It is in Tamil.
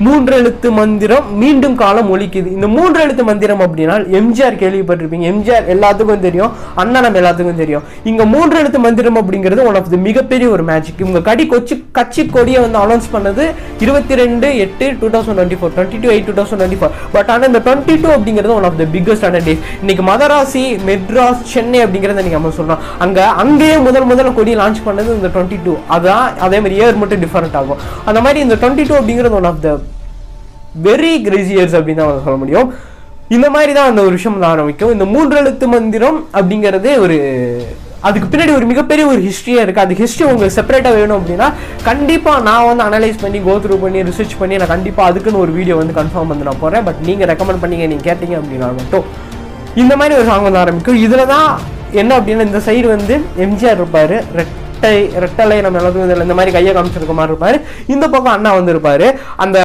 மூன்று எழுத்து மந்திரம் மீண்டும் காலம் ஒலிக்குது. இந்த மூன்று எழுத்து மந்திரம் அப்படின்னா எம்ஜிஆர் கேள்விப்பட்டிருப்பீங்க. எம்ஜிஆர் எல்லாத்துக்கும் தெரியும், அண்ணா நம்ம எல்லாத்துக்கும் தெரியும். இங்க மூன்று எழுத்து மந்திரம் அப்படிங்கிறது ஒன் ஆஃப் தி மிகப்பெரிய ஒரு மேஜிக். இவங்க கட்சி கொடியை வந்து அனௌன்ஸ் பண்ணது 22/8/2024, 22/8/2024. பட் ஆனால் இந்த 22 அப்படிங்கிறது ஒன் ஆஃப் தி பிக்கஸ்ட் ஆன டேஸ். இன்னைக்கு மதராசி, மெட்ராஸ், சென்னை அப்படிங்கிறத நீங்க நம்ம சொல்றோம். அங்கேயே முதல்ல கொடி லான்ச் பண்ணது இந்த 22. அதான் அதே மாதிரி இயர் மட்டும் டிஃபரெண்ட் ஆகும். அந்த மாதிரி இந்த 22 அப்படிங்கிறது one of the very crazy years அப்படின்னு தான் சொல்ல முடியும். இந்த மாதிரி தான் அந்த ஒரு விஷயம் ஆரம்பிக்கும். இந்த மூன்று எழுத்து மந்திரம் அப்படிங்கிறது அதுக்கு பின்னாடி ஒரு மிகப்பெரிய ஒரு ஹிஸ்ட்ரியா இருக்கு. அது ஹிஸ்ட்ரி உங்களுக்கு செப்பரேட்டா வேணும் அப்படின்னா கண்டிப்பா நான் வந்து அனலைஸ் பண்ணி கோத்ரூ பண்ணி ரிசர்ச் பண்ணி நான் கண்டிப்பா அதுக்குன்னு ஒரு வீடியோ வந்து கன்ஃபார்ம் வந்து நான் போறேன். பட் நீங்க ரெக்கமெண்ட் பண்ணீங்க, நீங்க கேட்டீங்க அப்படின்னா மட்டும் இந்த மாதிரி ஒரு சாங் வந்து ஆரம்பிக்கும். இதுல தான் என்ன அப்படின்னா இந்த சைடு வந்து எம்ஜிஆர் இருப்பாரு, ரெட்டலை நம்ம எல்லாத்துக்கும் இந்த மாதிரி கையை காமிச்சிருக்க மாதிரி இருப்பாரு. இந்த பக்கம் அண்ணா வந்து இருப்பாரு. அந்த